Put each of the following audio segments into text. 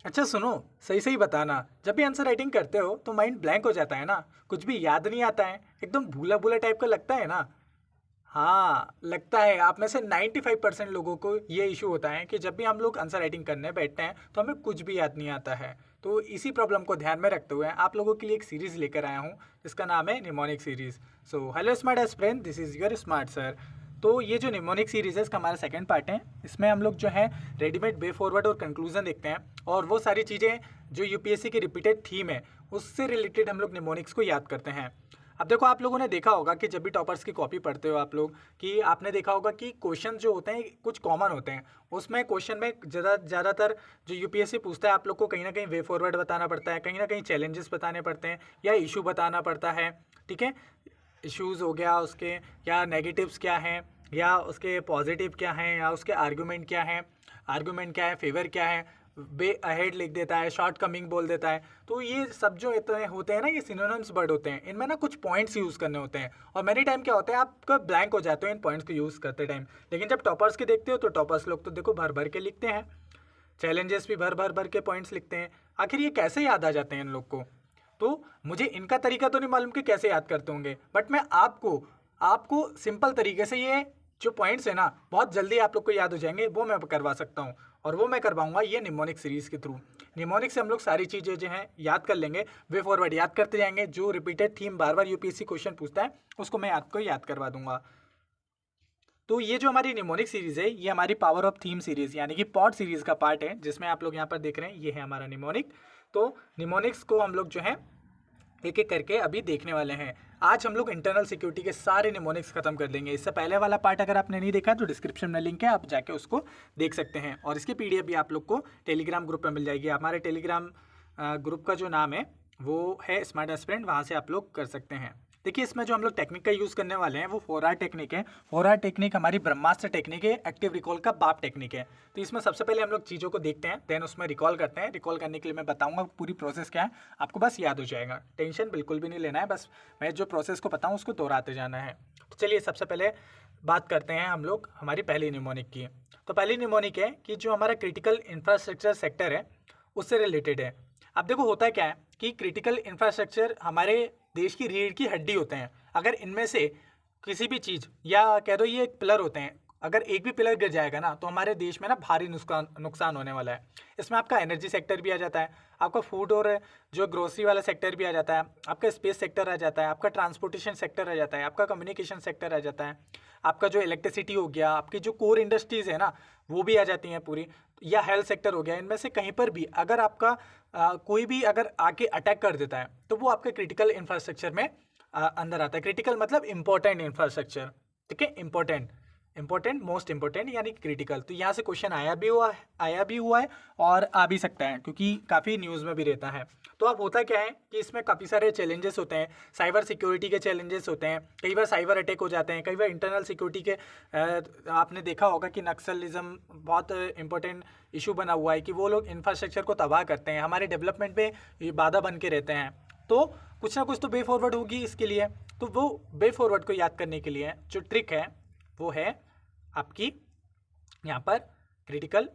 अच्छा सुनो, सही सही बताना, जब भी आंसर राइटिंग करते हो तो माइंड ब्लैंक हो जाता है ना, कुछ भी याद नहीं आता है, एकदम भूला भूला टाइप का लगता है ना। हाँ, लगता है आप में से 95% लोगों को ये इशू होता है कि जब भी हम लोग आंसर राइटिंग करने बैठते हैं तो हमें कुछ भी याद नहीं आता है। तो इसी प्रॉब्लम को ध्यान में रखते हुए आप लोगों के लिए एक सीरीज लेकर आया हूँ जिसका नाम है mnemonic series. So hello smart S friend, this is your smart sir. तो ये जो निमोनिक सीरीज है इसका हमारा सेकंड पार्ट है। इसमें हम लोग जो है रेडीमेड वे फॉरवर्ड और कंक्लूजन देखते हैं और वो सारी चीज़ें जो यूपीएससी की रिपीटेड थीम है उससे रिलेटेड हम लोग निमोनिक्स को याद करते हैं। अब देखो, आप लोगों ने देखा होगा कि जब भी टॉपर्स की कॉपी पढ़ते हो आप लोग, कि आपने देखा होगा कि क्वेश्चन जो होते हैं कुछ कॉमन होते हैं। उसमें क्वेश्चन में ज़्यादातर जो यूपीएससी पूछता है आप लोग को कहीं ना कहीं वे फॉरवर्ड बताना पड़ता है, कहीं ना कहीं चैलेंजेस बताने पड़ते हैं या इशू बताना पड़ता है। ठीक है, इश्यूज़ हो गया उसके, या नेगेटिव्स क्या हैं, या उसके पॉजिटिव क्या हैं, या उसके आर्गूमेंट क्या हैं, आर्गूमेंट क्या है, फेवर क्या है, बे अहेड लिख देता है, शॉर्ट कमिंग बोल देता है। तो ये सब जो होते हैं ना, ये सिनोनिम्स वर्ड होते हैं, इनमें ना कुछ पॉइंट्स यूज़ करने होते हैं और मैनी टाइम क्या होता है आपका ब्लैंक हो जाते हो इन पॉइंट्स को यूज़ करते टाइम। लेकिन जब टॉपर्स की देखते हो तो टॉपर्स लोग तो देखो भर भर के लिखते हैं, चैलेंजेस भी भर भर भर के पॉइंट्स लिखते हैं। आखिर ये कैसे याद आ जाते हैं इन लोग को? तो मुझे इनका तरीका तो नहीं मालूम कि कैसे याद करते होंगे, बट मैं आपको आपको सिंपल तरीके से ये जो पॉइंट्स है ना बहुत जल्दी आप लोग को याद हो जाएंगे, वो मैं करवा सकता हूँ। और वो मैं करवाऊंगा ये निमोनिक सीरीज़ के थ्रू। निमोनिक से हम लोग सारी चीज़ें जो हैं याद कर लेंगे, वे फॉरवर्ड याद करते जाएंगे, जो रिपीटेड थीम बार बार यूपीएससी क्वेश्चन पूछता है उसको मैं आपको याद करवा दूंगा। तो ये जो हमारी निमोनिक सीरीज़ है ये हमारी पावर ऑफ थीम सीरीज़ यानी कि पॉड सीरीज़ का पार्ट है, जिसमें आप लोग यहाँ पर देख रहे हैं ये है हमारा निमोनिक। तो निमोनिक्स को हम लोग जो है एक एक करके अभी देखने वाले हैं। आज हम लोग इंटरनल सिक्योरिटी के सारे निमोनिक्स खत्म कर देंगे। इससे पहले वाला पार्ट अगर आपने नहीं देखा तो डिस्क्रिप्शन में लिंक है, आप जाके उसको देख सकते हैं। और इसकी पीडीएफ भी आप लोग को टेलीग्राम ग्रुप में मिल जाएगी। हमारे टेलीग्राम ग्रुप का जो नाम है वो है स्मार्ट एस्पिरेंट, वहाँ से आप लोग कर सकते हैं। देखिए, इसमें जो हम लोग टेक्निक का यूज़ करने वाले हैं वो 4R टेक्निक है। 4R टेक्निक हमारी ब्रह्मास्त्र टेक्निक है, एक्टिव रिकॉल का बाप टेक्निक है। तो इसमें सबसे पहले हम लोग चीज़ों को देखते हैं, देन उसमें रिकॉल करते हैं। रिकॉल करने के लिए मैं बताऊंगा पूरी प्रोसेस क्या है, आपको बस याद हो जाएगा, टेंशन बिल्कुल भी नहीं लेना है, बस मैं जो प्रोसेस को बताऊँ उसको दोहराते जाना है। तो चलिए सबसे पहले बात करते हैं हम लोग हमारी पहली निमोनिक की। तो पहली निमोनिक है कि जो हमारा क्रिटिकल इंफ्रास्ट्रक्चर सेक्टर है उससे रिलेटेड है। अब देखो, होता क्या है कि क्रिटिकल इंफ्रास्ट्रक्चर हमारे देश की रीढ़ की हड्डी होते हैं। अगर इनमें से किसी भी चीज़, या कह दो ये एक पिलर होते हैं, अगर एक भी पिलर गिर जाएगा ना तो हमारे देश में ना भारी नुकसान होने वाला है। इसमें आपका एनर्जी सेक्टर भी आ जाता है, आपका फूड और जो ग्रोसरी वाला सेक्टर भी आ जाता है, आपका स्पेस सेक्टर आ जाता है, आपका ट्रांसपोर्टेशन सेक्टर आ जाता है, आपका कम्युनिकेशन सेक्टर आ जाता है, आपका जो इलेक्ट्रिसिटी हो गया, आपकी जो कोर इंडस्ट्रीज़ है ना वो भी आ जाती हैं पूरी, या हेल्थ सेक्टर हो गया। इनमें से कहीं पर भी अगर आपका कोई भी अगर आके अटैक कर देता है तो वो आपके क्रिटिकल इंफ्रास्ट्रक्चर में अंदर आता है। क्रिटिकल मतलब इंपॉर्टेंट इंफ्रास्ट्रक्चर, ठीक है, इंपॉर्टेंट, इंपॉर्टेंट, मोस्ट इंपॉर्टेंट यानी क्रिटिकल। तो यहाँ से क्वेश्चन आया भी हुआ है और आ भी सकता है, क्योंकि काफ़ी न्यूज़ में भी रहता है। तो अब होता क्या है कि इसमें काफ़ी सारे चैलेंजेस होते हैं, साइबर सिक्योरिटी के चैलेंजेस होते हैं, कई बार साइबर अटैक हो जाते हैं, कई बार इंटरनल सिक्योरिटी के आपने देखा होगा कि नक्सलिज्म बहुत इंपॉर्टेंट इशू बना हुआ है, कि वो लोग इंफ्रास्ट्रक्चर को तबाह करते हैं, हमारे डेवलपमेंट में ये बाधा बन के रहते हैं। तो कुछ ना कुछ तो वे फॉरवर्ड होगी इसके लिए। तो वो वे फॉरवर्ड को याद करने के लिए जो ट्रिक है वो है आपकी यहाँ पर क्रिटिकल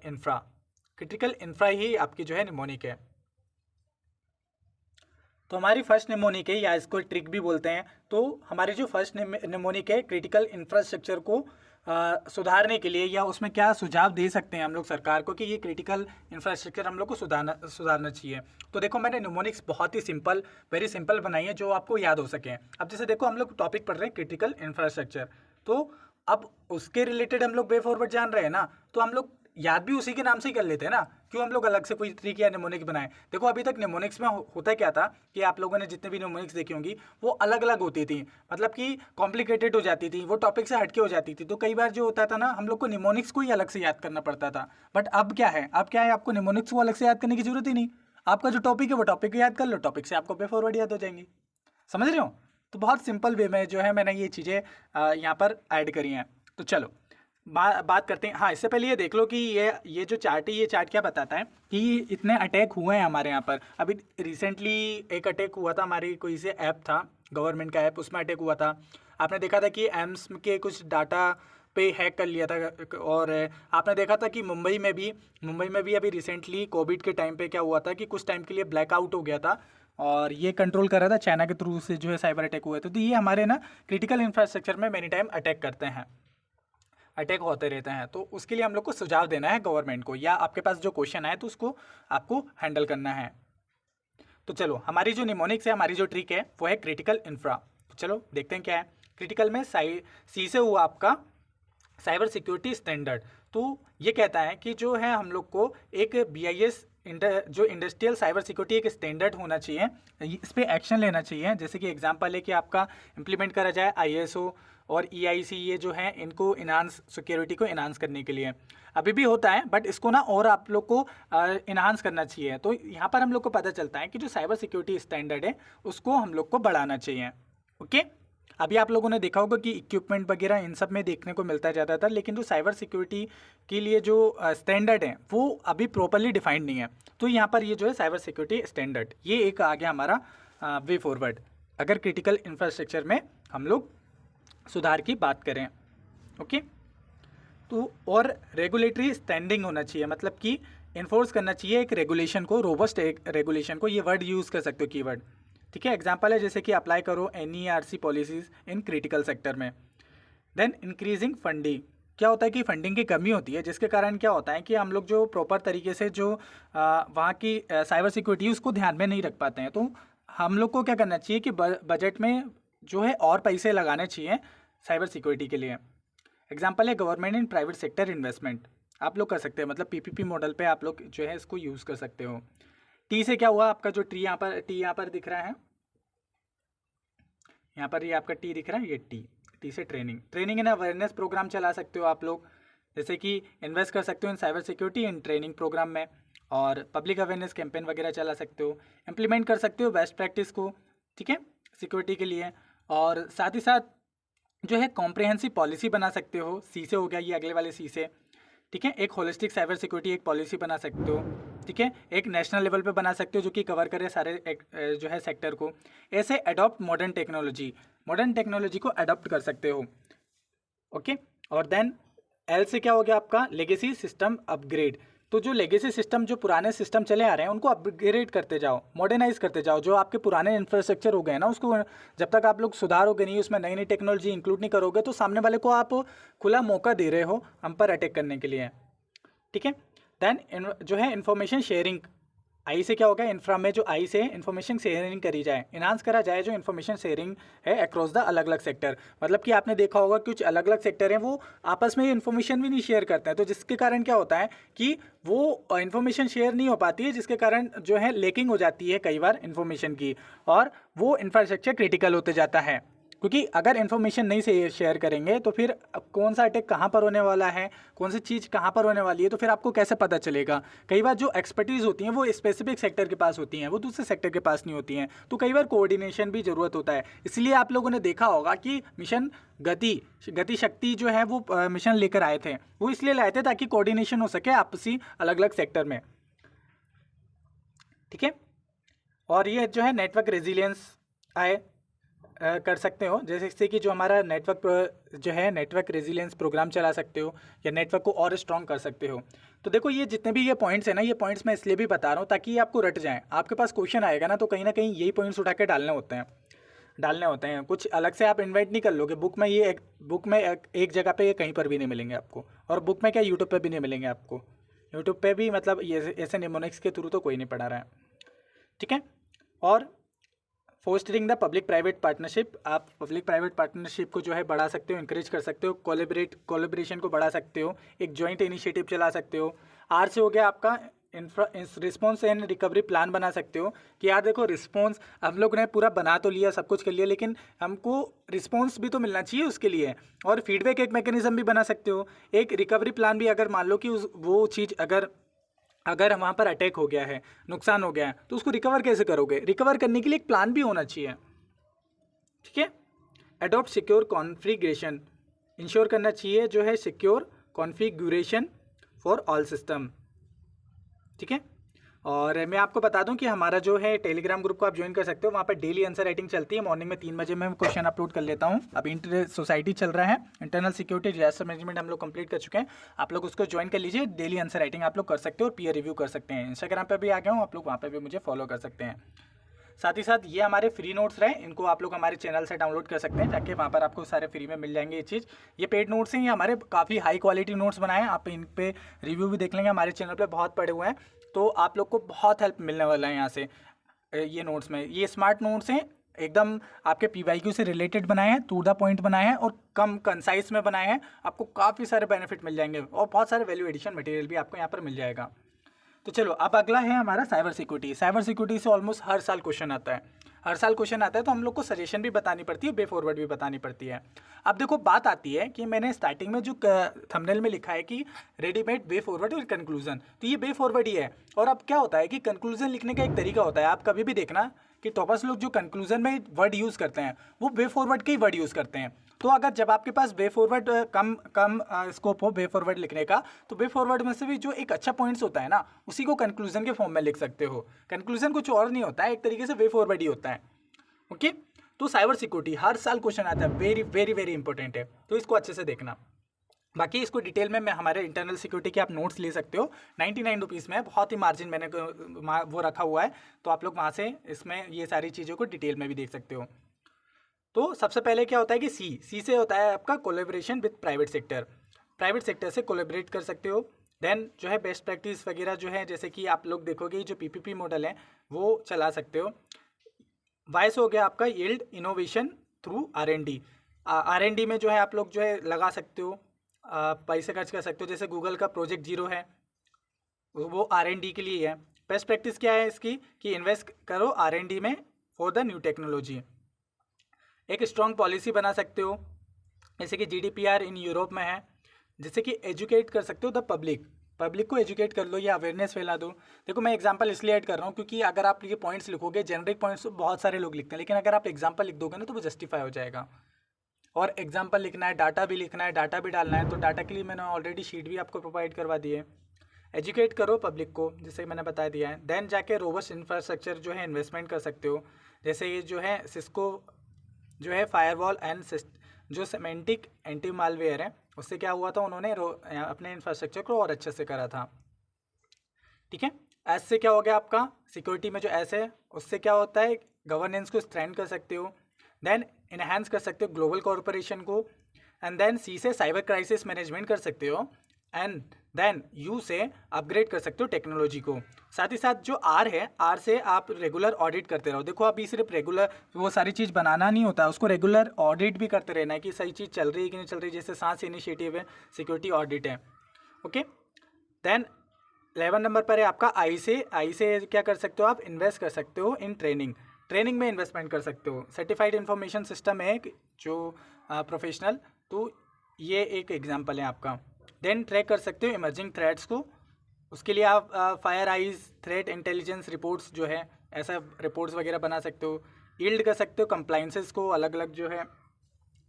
इंफ्रा ही आपकी जो है निमोनिक है। तो हमारी फर्स्ट निमोनिक है, या इसको ट्रिक भी बोलते हैं। तो हमारी जो फर्स्ट निमोनिक है, क्रिटिकल इंफ्रास्ट्रक्चर को सुधारने के लिए, या उसमें क्या सुझाव दे सकते हैं हम लोग सरकार को कि ये क्रिटिकल इंफ्रास्ट्रक्चर हम लोग को सुधारना चाहिए। तो देखो, मैंने निमोनिक्स बहुत ही सिंपल, वेरी सिंपल बनाई है जो आपको याद हो सके। अब जैसे देखो, हम लोग टॉपिक पढ़ रहे हैं क्रिटिकल इंफ्रास्ट्रक्चर, तो अब उसके रिलेटेड हम लोग वे फॉरवर्ड जान रहे हैं ना, तो हम लोग याद भी उसी के नाम से ही कर लेते हैं ना, क्यों हम लोग अलग से कोई ट्रिक या निमोनिक बनाए। देखो, अभी तक निमोनिक्स में होता क्या था कि आप लोगों ने जितने भी निमोनिक्स देखी होंगी वो अलग अलग होती थी, मतलब कि कॉम्प्लिकेटेड हो जाती थी, वो टॉपिक से हटके हो जाती थी। तो कई बार जो होता था ना, हम लोग को निमोनिक्स को ही अलग से याद करना पड़ता था। बट अब क्या है, आपको निमोनिक्स को अलग से याद करने की जरूरत ही नहीं। आपका जो टॉपिक है वो टॉपिक याद कर लो, टॉपिक से आपको वे फॉरवर्ड याद हो जाएंगी। समझ रहे हो? तो बहुत सिंपल वे में जो है मैंने ये चीज़ें यहाँ पर ऐड करी हैं। तो चलो बात करते हैं। हाँ, इससे पहले ये देख लो कि ये जो चार्ट है, ये चार्ट क्या बताता है कि इतने अटैक हुए हैं हमारे यहाँ पर। अभी रिसेंटली एक अटैक हुआ था, हमारी कोई से ऐप था, गवर्नमेंट का ऐप, उसमें अटैक हुआ था। आपने देखा था कि एम्स के कुछ डाटा पे हैक कर लिया था। और आपने देखा था कि मुंबई में भी अभी रिसेंटली कोविड के टाइम पे क्या हुआ था कि कुछ टाइम के लिए ब्लैकआउट हो गया था, और ये कंट्रोल कर रहा था चाइना के थ्रू से जो है साइबर अटैक हुए थे। तो ये हमारे ना क्रिटिकल इंफ्रास्ट्रक्चर में मेनी टाइम अटैक करते हैं, अटैक होते रहते हैं। तो उसके लिए हम लोग को सुझाव देना है गवर्नमेंट को, या आपके पास जो क्वेश्चन आए तो उसको आपको हैंडल करना है। तो चलो, हमारी जो निमोनिक्स है, हमारी जो ट्रिक है वो है क्रिटिकल इंफ्रा। तो चलो देखते हैं क्या है। क्रिटिकल में सी से हुआ आपका साइबर सिक्योरिटी स्टैंडर्ड। तो ये कहता है कि जो है हम लोग को एक BIS जो इंडस्ट्रियल साइबर सिक्योरिटी एक स्टैंडर्ड होना चाहिए, इस पर एक्शन लेना चाहिए। जैसे कि एग्जांपल है कि आपका इम्प्लीमेंट करा जाए ISO और EIC, ये जो है इनको इन्हांस सिक्योरिटी को इन्हांस करने के लिए। अभी भी होता है बट इसको ना और आप लोग को इन्हांस करना चाहिए। तो यहाँ पर हम लोग को पता चलता है कि जो साइबर सिक्योरिटी स्टैंडर्ड है उसको हम लोग को बढ़ाना चाहिए। ओके, अभी आप लोगों ने देखा होगा कि इक्विपमेंट वगैरह इन सब में देखने को मिलता है ज़्यादातर, लेकिन जो साइबर सिक्योरिटी के लिए जो स्टैंडर्ड है वो अभी प्रॉपरली डिफाइंड नहीं है। तो यहाँ पर ये जो है साइबर सिक्योरिटी स्टैंडर्ड, ये एक आ गया हमारा वे फॉरवर्ड, अगर क्रिटिकल इंफ्रास्ट्रक्चर में हम लोग सुधार की बात करें। ओके, तो और रेगुलेटरी स्टैंडिंग होना चाहिए, मतलब कि इन्फोर्स करना चाहिए एक रेगुलेशन को, रोबस्ट एक रेगुलेशन को। ये वर्ड यूज़ कर सकते हो, कीवर्ड, ठीक है। एग्जांपल है जैसे कि अप्लाई करो NERC policies in critical sector में। देन इंक्रीजिंग फंडिंग, क्या होता है कि फंडिंग की कमी होती है, जिसके कारण क्या होता है कि हम लोग जो प्रॉपर तरीके से जो वहाँ की साइबर सिक्योरिटी उसको ध्यान में नहीं रख पाते हैं। तो हम लोग को क्या करना चाहिए कि बजट में जो है और पैसे लगाने चाहिए साइबर सिक्योरिटी के लिए। एग्जाम्पल है government and private sector investment, आप लोग कर सकते हैं, मतलब PPP मॉडल पे आप लोग जो है इसको यूज़ कर सकते हो। टी से क्या हुआ, आपका जो टी यहाँ पर दिख रहा है, यहाँ पर ये आपका टी दिख रहा है, ये टी से ट्रेनिंग एंड अवेयरनेस प्रोग्राम चला सकते हो आप लोग, जैसे कि इन्वेस्ट कर सकते हो in cyber security in training program में, और पब्लिक अवेयरनेस कैंपेन वगैरह चला सकते हो, इम्प्लीमेंट कर सकते हो बेस्ट प्रैक्टिस को, ठीक है, सिक्योरिटी के लिए। और साथ ही साथ जो है कॉम्प्रिहेंसिव पॉलिसी बना सकते हो, सी से हो गया ये अगले वाले सी से, ठीक है। एक होलिस्टिक साइबर सिक्योरिटी एक पॉलिसी बना सकते हो, ठीक है, एक नेशनल लेवल पे बना सकते हो जो कि कवर करे सारे जो है सेक्टर को। ऐसे अडॉप्ट मॉडर्न टेक्नोलॉजी को अडॉप्ट कर सकते हो। ओके, और देन एल से क्या हो गया आपका लेगेसी सिस्टम अपग्रेड। तो जो लेगेसी सिस्टम, जो पुराने सिस्टम चले आ रहे हैं उनको अपग्रेड करते जाओ, मॉडर्नाइज करते जाओ। जो आपके पुराने इंफ्रास्ट्रक्चर हो गए ना, उसको जब तक आप लोग सुधारोगे नहीं, उसमें नई नई टेक्नोलॉजी इंक्लूड नहीं करोगे, तो सामने वाले को आप खुला मौका दे रहे हो हम पर अटैक करने के लिए, ठीक है। देन जो है इंफॉर्मेशन शेयरिंग, आई से क्या होगा, इंफ्रा में जो आई से इन्फॉर्मेशन शेयरिंग करी जाए, इन्हांस करा जाए जो इन्फॉर्मेशन शेयरिंग है अक्रॉस द अलग अलग सेक्टर। मतलब कि आपने देखा होगा कुछ अलग अलग सेक्टर हैं वो आपस में इन्फॉर्मेशन भी नहीं शेयर करते हैं, तो जिसके कारण क्या होता है कि वो इन्फॉर्मेशन शेयर नहीं हो पाती है, जिसके कारण जो है लेकिंग हो जाती है कई बार इन्फॉर्मेशन की, और वो इंफ्रास्ट्रक्चर क्रिटिकल होते जाता है। क्योंकि अगर इन्फॉर्मेशन नहीं से शेयर करेंगे तो फिर कौन सा अटैक कहाँ पर होने वाला है, कौन सी चीज़ कहाँ पर होने वाली है, तो फिर आपको कैसे पता चलेगा। कई बार जो एक्सपर्टीज़ होती हैं वो स्पेसिफिक सेक्टर के पास होती हैं, वो दूसरे सेक्टर के पास नहीं होती हैं, तो कई बार कोऑर्डिनेशन भी ज़रूरत होता है। इसलिए आप लोगों ने देखा होगा कि मिशन गति शक्ति जो है वो मिशन लेकर आए थे, वो इसलिए लाए थे ताकि कोऑर्डिनेशन हो सके आपसी अलग अलग सेक्टर में, ठीक है। और ये जो है नेटवर्क रेजिलियंस आए कर सकते हो, जैसे कि जो हमारा नेटवर्क जो है नेटवर्क रेजिलियंस प्रोग्राम चला सकते हो, या नेटवर्क को और स्ट्रॉन्ग कर सकते हो। तो देखो ये जितने भी ये पॉइंट्स हैं ना, ये पॉइंट्स मैं इसलिए भी बता रहा हूँ ताकि ये आपको रट जाएं। आपके पास क्वेश्चन आएगा ना, तो कहीं ना कहीं यही पॉइंट्स उठा के डालने होते हैं। कुछ अलग से आप इन्वेंट नहीं कर लोगे। बुक में एक जगह पे ये कहीं पर भी नहीं मिलेंगे आपको, और बुक में क्या यूट्यूब पे भी नहीं मिलेंगे आपको। यूट्यूब पे भी मतलब ये ऐसे निमोनिक्स के थ्रू तो कोई नहीं पढ़ा रहा है, ठीक है। और fostering the public private partnership, आप पब्लिक प्राइवेट पार्टनरशिप को जो है बढ़ा सकते हो, इंकरेज कर सकते हो, कोलेबरेशन को बढ़ा सकते हो, एक जॉइंट इनिशिएटिव चला सकते हो। आर से हो गया आपका रिस्पॉन्स एंड रिकवरी प्लान बना सकते हो कि यार देखो रिस्पॉन्स हम लोग ने पूरा बना तो लिया, सब कुछ कर लिया, लेकिन हमको रिस्पॉन्स भी तो मिलना चाहिए उसके लिए, और फीडबैक एक मैकेनिज्म भी बना सकते हो। एक रिकवरी प्लान भी, अगर मान लो कि वो चीज़ अगर वहाँ पर अटैक हो गया है, नुकसान हो गया है, तो उसको रिकवर कैसे करोगे। रिकवर करने के लिए एक प्लान भी होना चाहिए, ठीक है। अडॉप्ट सिक्योर कॉन्फ़िगरेशन, इंश्योर करना चाहिए जो है secure configuration for all system, ठीक है। और मैं आपको बता दूं कि हमारा जो है टेलीग्राम ग्रुप को आप ज्वाइन कर सकते हो, वहाँ पर डेली आंसर राइटिंग चलती है। मॉर्निंग में 3 बजे मैं क्वेश्चन अपलोड कर लेता हूँ। अब इंटर सोसाइटी चल रहा है, इंटरनल सिक्योरिटी डिजास्टर मैनेजमेंट हम लोग कंप्लीट कर चुके हैं। आप लोग उसको ज्वाइन कर लीजिए, डेली आंसर राइटिंग आप लोग कर सकते हो और पीयर रिव्यू कर सकते हैं। इंस्टाग्राम पर भी आ गया हूँ, आप लोग वहाँ पर भी मुझे फॉलो कर सकते हैं। साथ ही साथ ये हमारे फ्री नोट्स रहे, इनको आप लोग हमारे चैनल से डाउनलोड कर सकते हैं, ताकि वहाँ पर आपको सारे फ्री में मिल जाएंगे ये चीज़। ये पेड नोट्स हैं, ये हमारे काफ़ी हाई क्वालिटी नोट्स बनाए हैं, आप इन पे रिव्यू भी देख लेंगे, हमारे चैनल पे बहुत पड़े हुए हैं, तो आप लोग को बहुत हेल्प मिलने वाला है यहाँ से। ये नोट्स में ये स्मार्ट नोट्स हैं, एकदम आपके PYQ से रिलेटेड बनाए हैं, टू द पॉइंट बनाए हैं और कम कंसाइज में बनाए हैं। आपको काफ़ी सारे बेनिफिट मिल जाएंगे और बहुत सारे वैल्यू एडिशन मटेरियल भी आपको यहाँ पर मिल जाएगा। तो चलो अब अगला है हमारा साइबर सिक्योरिटी। साइबर सिक्योरिटी से ऑलमोस्ट हर साल क्वेश्चन आता है, हर साल क्वेश्चन आता है, तो हम लोग को सजेशन भी बतानी पड़ती है, वे फॉरवर्ड भी बतानी पड़ती है। अब देखो बात आती है कि मैंने स्टार्टिंग में जो थंबनेल में लिखा है कि रेडीमेड वे फॉरवर्ड और कंक्लूजन, तो ये वे फॉरवर्ड ही है। और अब क्या होता है कि कंक्लूजन लिखने का एक तरीका होता है, आप कभी भी देखना कि टॉपर्स लोग जो कंक्लूजन में वर्ड यूज़ करते हैं वो वे फॉरवर्ड के ही वर्ड यूज़ करते हैं। तो अगर जब आपके पास वे फॉरवर्ड कम स्कोप हो वे फॉरवर्ड लिखने का, तो वे फॉरवर्ड में से भी जो एक अच्छा पॉइंट्स होता है ना, उसी को कंक्लूजन के फॉर्म में लिख सकते हो। कंक्लूजन कुछ और नहीं होता है, एक तरीके से वे फॉरवर्ड ही होता है। ओके, तो साइबर सिक्योरिटी हर साल क्वेश्चन आता है, वेरी वेरी वेरी इंपॉर्टेंट है, तो इसको अच्छे से देखना। बाकी इसको डिटेल में मैं हमारे इंटरनल सिक्योरिटी के आप नोट्स ले सकते हो, 99 रुपीज़ में, बहुत ही मार्जिन मैंने वो रखा हुआ है, तो आप लोग वहाँ से इसमें ये सारी चीज़ों को डिटेल में भी देख सकते हो। तो सबसे पहले क्या होता है कि सी से होता है आपका collaboration with private sector, private sector से कोलेबरेट कर सकते हो। देन जो है बेस्ट प्रैक्टिस वगैरह जो है, जैसे कि आप लोग देखोगे जो PPP मॉडल है वो चला सकते हो। वाइस हो गया आपका yield innovation through R&D, R&D में जो है आप लोग जो है लगा सकते हो, पैसे खर्च कर सकते हो। जैसे गूगल का प्रोजेक्ट जीरो है, वो R&D के लिए है। बेस्ट प्रैक्टिस क्या है इसकी कि इन्वेस्ट करो R&D में फॉर द न्यू टेक्नोलॉजी। एक स्ट्रॉन्ग पॉलिसी बना सकते हो, जैसे कि GDPR इन यूरोप में है, जिससे कि एजुकेट कर सकते हो द पब्लिक को एजुकेट कर लो या अवेयरनेस फैला दो। देखो मैं एग्जांपल इसलिए ऐड कर रहा हूँ क्योंकि अगर आप ये पॉइंट्स लिखोगे, जेनरिक पॉइंट्स तो बहुत सारे लोग लिखते हैं, लेकिन अगर आप एग्जांपल लिख दोगे ना तो वो जस्टिफाई हो जाएगा। और एग्जांपल लिखना है, डाटा भी लिखना है, डाटा भी डालना है, तो डाटा के लिए मैंने ऑलरेडी शीट भी आपको प्रोवाइड करवा दी है। एजुकेट करो पब्लिक को, जैसे मैंने बता दिया है। देन जाके रोबस्ट इंफ्रास्ट्रक्चर जो है इन्वेस्टमेंट कर सकते हो, जैसे ये जो है सिस्को जो है फायरवॉल एंड जो सेमेंटिक एंटी मालवेयर है, उससे क्या हुआ था, उन्होंने अपने इंफ्रास्ट्रक्चर को और अच्छे से करा था। ठीक है, एस से क्या हो गया आपका सिक्योरिटी में जो एस है, उससे क्या होता है गवर्नेंस को स्ट्रेंथ कर सकते हो। देन इनहेंस कर सकते हो ग्लोबल कॉरपोरेशन को। एंड देन सी से साइबर क्राइसिस मैनेजमेंट कर सकते हो। एंड देन यू से अपग्रेड कर सकते हो टेक्नोलॉजी को। साथ ही साथ जो आर है, आर से आप रेगुलर ऑडिट करते रहो। देखो अभी सिर्फ रेगुलर वो सारी चीज़ बनाना नहीं होता, उसको रेगुलर ऑडिट भी करते रहना है कि सही चीज़ चल रही है कि नहीं चल रही। जैसे सांस इनिशिएटिव है, सिक्योरिटी ऑडिट है। ओके, देन 11 नंबर पर है आपका आई से क्या कर सकते हो आप, इन्वेस्ट कर सकते हो इन ट्रेनिंग में इन्वेस्टमेंट कर सकते हो। सर्टिफाइड इंफॉर्मेशन सिस्टम है जो प्रोफेशनल, तो ये एक एग्जांपल है आपका। देन ट्रैक कर सकते हो इमर्जिंग थ्रेट्स को, उसके लिए आप fire eyes threat intelligence reports जो है ऐसा रिपोर्ट्स वगैरह बना सकते हो। यील्ड कर सकते हो कंप्लाइंसेस को, अलग अलग जो है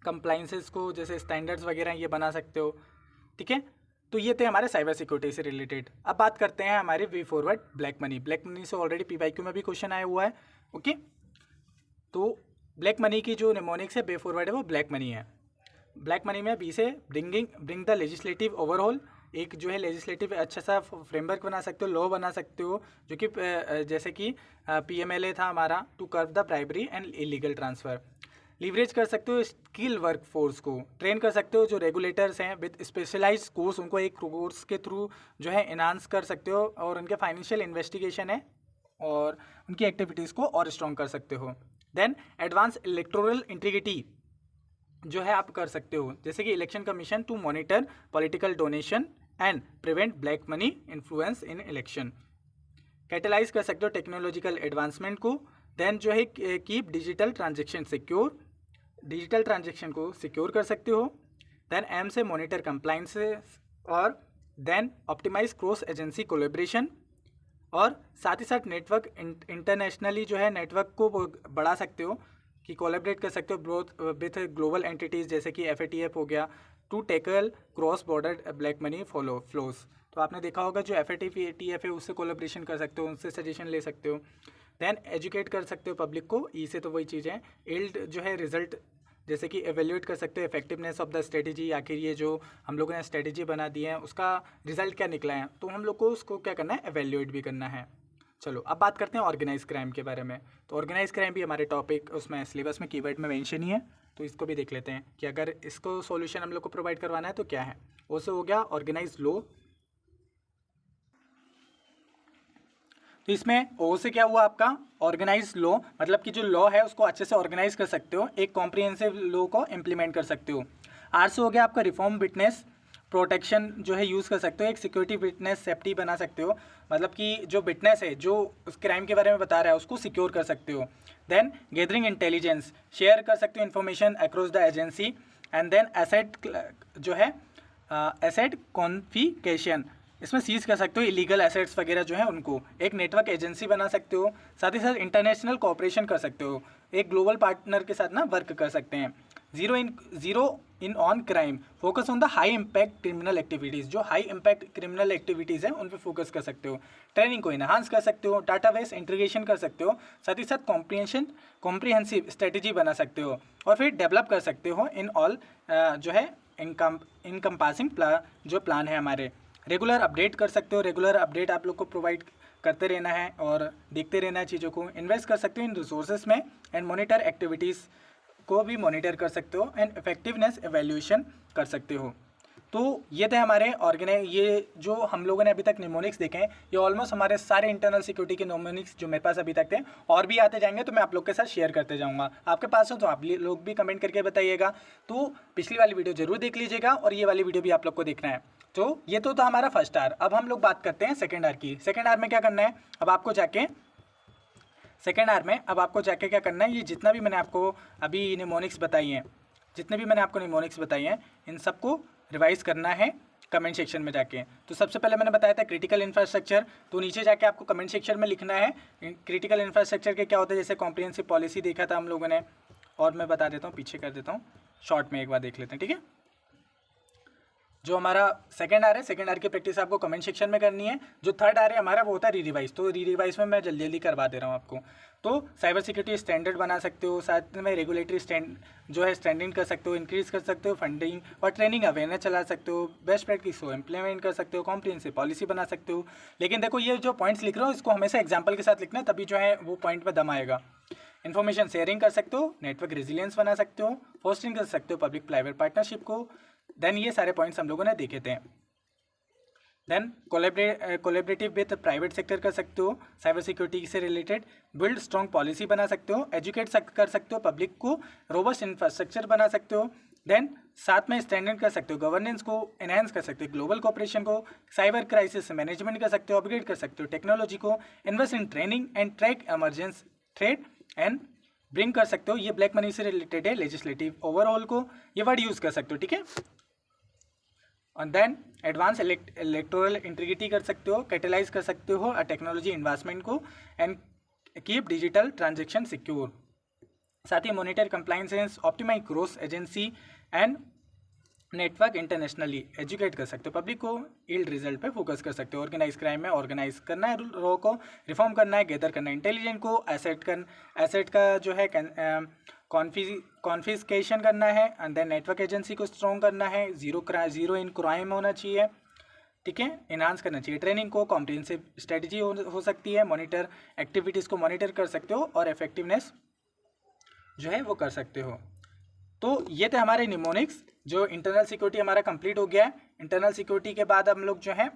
कंप्लाइंसेस को, जैसे स्टैंडर्ड्स वगैरह ये बना सकते हो। ठीक है, तो ये थे हमारे साइबर सिक्योरिटी से रिलेटेड। अब बात करते हैं हमारे वे फॉरवर्ड ब्लैक मनी से ऑलरेडी PYQ में भी क्वेश्चन आया हुआ है। ओके, तो ब्लैक मनी की जो निमोनिक्स है वे फॉरवर्ड है वो ब्लैक मनी है। ब्लैक मनी में बी से ब्रिंग द लेजिस्लेटिव ओवरऑल, एक जो है लेजिस्लेटिव अच्छा सा फ्रेमवर्क बना सकते हो, लॉ बना सकते हो, जो कि जैसे कि PMLA था हमारा, to curb the bribery and illegal transfer. Leverage कर सकते हो स्किल वर्क फोर्स को, ट्रेन कर सकते हो जो रेगुलेटर्स हैं विद स्पेशलाइज्ड कोर्स, उनको एक कोर्स के थ्रू जो है इन्हांस कर सकते हो, और उनके फाइनेंशियल इन्वेस्टिगेशन है और उनकी एक्टिविटीज़ को और स्ट्रॉन्ग कर सकते हो। देन एडवांस इलेक्टोरल इंटीग्रिटी जो है आप कर सकते हो, जैसे कि election commission to monitor political donation and prevent black money influence in election. Catalyse कर सकते हो टेक्नोलॉजिकल एडवांसमेंट को। देन जो है keep digital transaction secure, digital transaction को सिक्योर कर सकते हो। देन एम से मॉनिटर कंप्लाइंस, और then optimise cross agency collaboration, और साथ ही साथ नेटवर्क इंटरनेशनली जो है नेटवर्क को बढ़ा सकते हो कि कोलैबोरेट कर सकते हो ग्रोथ विथ ग्लोबल एंटिटीज़, जैसे कि FATF हो गया, to tackle cross border black money flows. तो आपने देखा होगा जो FATF है उससे कोलेब्रेशन कर सकते हो, उनसे सजेशन ले सकते हो। देन एजुकेट कर सकते हो पब्लिक को, ई से तो वही चीज़ है। इल्ड जो है रिजल्ट, जैसे कि एवेल्यूएट कर सकते हो इफेक्टिवनेस ऑफ द स्ट्रेटेजी, आखिर ये जो हम लोगों ने स्ट्रेटेजी बना दी है उसका रिजल्ट क्या निकला है, तो हम लोग को उसको क्या करना है, एवेल्यूएट भी करना है। चलो अब बात करते हैं ऑर्गेनाइज क्राइम के बारे में। तो ऑर्गेनाइज क्राइम भी हमारे टॉपिक उसमें सिलेबस में कीवर्ड में मेंशन ही है, तो इसको भी देख लेते हैं कि अगर इसको सॉल्यूशन हम लोग को प्रोवाइड करवाना है तो क्या है। उससे हो गया ऑर्गेनाइज लॉ। तो इसमें ओ से क्या हुआ आपका, ऑर्गेनाइज लॉ, मतलब कि जो लॉ है उसको अच्छे से ऑर्गेनाइज कर सकते हो, एक कॉम्प्रिहेंसिव लॉ को इम्प्लीमेंट कर सकते हो। आर से हो गया आपका रिफॉर्म विटनेस प्रोटेक्शन जो है यूज़ कर सकते हो, एक सिक्योरिटी विटनेस सेफ्टी बना सकते हो, मतलब कि जो विटनेस है जो उस क्राइम के बारे में बता रहा है उसको सिक्योर कर सकते हो। देन गैदरिंग इंटेलिजेंस, शेयर कर सकते हो information across the agency. And then asset जो है एसेट कॉन्फिस्केशन, इसमें सीज कर सकते हो इलीगल एसेट्स वगैरह जो है उनको, एक नेटवर्क एजेंसी बना सकते हो, साथ ही साथ इंटरनेशनल कोऑपरेशन कर सकते हो, एक ग्लोबल पार्टनर के साथ ना वर्क कर सकते हैं। Zero in on crime, focus on the high impact criminal activities, जो हाई इम्पैक्ट क्रिमिनल एक्टिविटीज़ हैं उन पर फोकस कर सकते हो, ट्रेनिंग को इन्हांस कर सकते हो, डाटाबेस इंटीग्रेशन कर सकते हो, साथ ही साथ कॉम्प्रिहेंसिव स्ट्रेटेजी बना सकते हो, और फिर डेवलप कर सकते हो इन ऑल जो है इनकम्पासिंग जो प्लान है हमारे। रेगुलर अपडेट कर सकते हो, रेगुलर अपडेट आप लोग को प्रोवाइड करते रहना है और देखते रहना है चीज़ों को। इन्वेस्ट कर सकते हो इन रिसोर्सेज में, एंड मॉनिटर एक्टिविटीज़ को भी मॉनिटर कर सकते हो, एंड इफेक्टिवनेस एवेल्यूशन कर सकते हो। तो ये थे हमारे ये जो हम लोगों ने अभी तक निमोनिक्स देखे हैं, ये ऑलमोस्ट हमारे सारे इंटरनल सिक्योरिटी के निमोनिक्स जो मेरे पास अभी तक थे, और भी आते जाएंगे तो मैं आप लोग के साथ शेयर करते जाऊंगा। आपके पास हो तो आप लोग भी कमेंट करके बताइएगा। तो पिछली वाली वीडियो जरूर देख लीजिएगा और ये वाली वीडियो भी आप लोग को देखना है। तो ये तो था हमारा फर्स्ट आर। अब हम लोग बात करते हैं सेकेंड आर की। सेकेंड आर में क्या करना है, अब आपको जाके सेकेंड आर में अब आपको जाके क्या करना है, ये जितना भी मैंने आपको अभी निमोनिक्स बताई हैं, जितने भी मैंने आपको निमोनिक्स बताई हैं, इन सबको रिवाइज करना है कमेंट सेक्शन में जाके। तो सबसे पहले मैंने बताया था क्रिटिकल इंफ्रास्ट्रक्चर, तो नीचे जाके आपको कमेंट सेक्शन में लिखना है क्रिटिकल इंफ्रास्ट्रक्चर के क्या होता है, जैसे कॉम्प्रिहेंसिव पॉलिसी देखा था हम लोगों ने, और मैं बता देता हूँ, पीछे कर देता हूँ, शॉर्ट में एक बार देख लेते हैं, ठीक है। जो हमारा सेकंड आर है, सेकंड आर की प्रैक्टिस आपको कमेंट सेक्शन में करनी है। जो थर्ड आर है हमारा वो होता है री रिवाइज, तो री रिवाइज में मैं जल्दी जल्दी करवा दे रहा हूँ आपको। तो साइबर सिक्योरिटी स्टैंडर्ड बना सकते हो, साथ में रेगुलेटरी जो है स्टैंडिंग कर सकते हो, इंक्रीज कर सकते हो, फंडिंग और ट्रेनिंग अवेयरनेस चला सकते हो, बेस्ट प्रैक्टिस को इम्प्लीमेंट कर सकते हो, कॉम्प्रिहेंसिव पॉलिसी बना सकते हो। लेकिन देखो ये जो पॉइंट्स लिख रहा हूँ इसको हमेशा एग्जाम्पल के साथ लिखना है, तभी जो है वो पॉइंट में दम आएगा। इन्फॉर्मेशन शेयरिंग कर सकते हो, नेटवर्क रेजिलियंस बना सकते हो, फोस्टिंग कर सकते हो पब्लिक प्राइवेट पार्टनरशिप को। देन ये सारे पॉइंट्स हम लोगों ने देखे थे। Then collaborative with private sector कर सकते हो, साइबर सिक्योरिटी से रिलेटेड बिल्ड स्ट्रॉन्ग पॉलिसी बना सकते हो, एजुकेट कर सकते हो पब्लिक को, रोबस्ट इंफ्रास्ट्रक्चर बना सकते हो। देन साथ में स्टैंडर्ड कर सकते हो, गवर्नेंस को एनहांस कर सकते हो, ग्लोबल कोऑपरेशन को, साइबर क्राइसिस मैनेजमेंट कर सकते हो, अपग्रेड कर सकते हो टेक्नोलॉजी को, invest in training and track emergency threat and bring कर सकते हो। ये ब्लैक मनी से रिलेटेड है, लेजिस्लेटिव ओवरऑल को ये वर्ड यूज़ कर सकते हो, ठीक है। और देन एडवांस इलेक्टोरल इंटीग्रिटी कर सकते हो, कैटेलाइज कर सकते हो टेक्नोलॉजी इन्वेस्टमेंट को, and keep digital transaction secure. साथ ही monitor compliances, optimise cross agency and network internationally, educate कर सकते हो पब्लिक को, यील्ड रिजल्ट पे फोकस कर सकते हो। ऑर्गेनाइज क्राइम में ऑर्गेनाइज करना है रॉ को, रिफॉर्म करना है, गैदर करना है इंटेलिजेंट को, एसेट का जो है कॉन्फिस्केशन करना है, एंड देन नेटवर्क एजेंसी को स्ट्रॉन्ग करना है, जीरो इन क्राइम होना चाहिए, ठीक है, इन्हांस करना चाहिए ट्रेनिंग को, कॉम्प्रिहेंसिव स्ट्रेटजी हो सकती है, मॉनिटर एक्टिविटीज़ को मॉनिटर कर सकते हो, और इफेक्टिवनेस जो है वो कर सकते हो। तो ये थे हमारे निमोनिक्स। जो इंटरनल सिक्योरिटी हमारा कंप्लीट हो गया है। इंटरनल सिक्योरिटी के बाद हम लोग जो है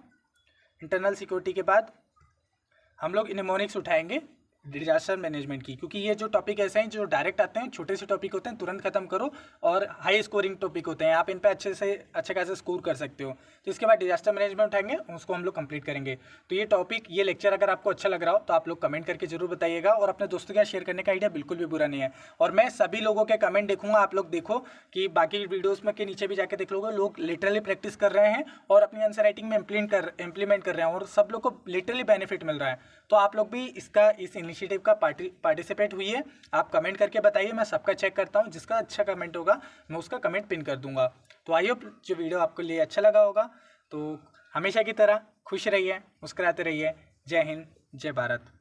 हम लोग निमोनिक्स उठाएंगे डिजास्टर मैनेजमेंट की, क्योंकि ये जो टॉपिक ऐसे हैं जो डायरेक्ट आते हैं, छोटे से टॉपिक होते हैं, तुरंत खत्म करो, और हाई स्कोरिंग टॉपिक होते हैं, आप इन पे अच्छे खासे स्कोर कर सकते हो। तो इसके बाद डिजास्टर मैनेजमेंट उठाएंगे, उसको हम लोग कंप्लीट करेंगे। तो ये टॉपिक, ये लेक्चर अगर आपको अच्छा लग रहा हो तो आप लोग कमेंट करके जरूर बताइएगा, और अपने दोस्तों के साथ शेयर करने का आइडिया बिल्कुल भी बुरा नहीं है। और मैं सभी लोगों के कमेंट देखूंगा। आप लोग देखो कि बाकी वीडियोज़ में के नीचे भी जाके देख लोगे, लोग लिटरली प्रैक्टिस कर रहे हैं और अपनी आंसर राइटिंग में इम्प्लीमेंट कर रहे हैं, और सब लोग को लिटरली बेनिफिट मिल रहा है। तो आप लोग भी इस इनिशिएटिव का पार्टिसिपेट हुई है, आप कमेंट करके बताइए, मैं सबका चेक करता हूँ, जिसका अच्छा कमेंट होगा मैं उसका कमेंट पिन कर दूंगा। तो आई होप जो वीडियो आपको लिए अच्छा लगा होगा। तो हमेशा की तरह खुश रहिए, मुस्कुराते रहिए। जय हिंद, जय भारत।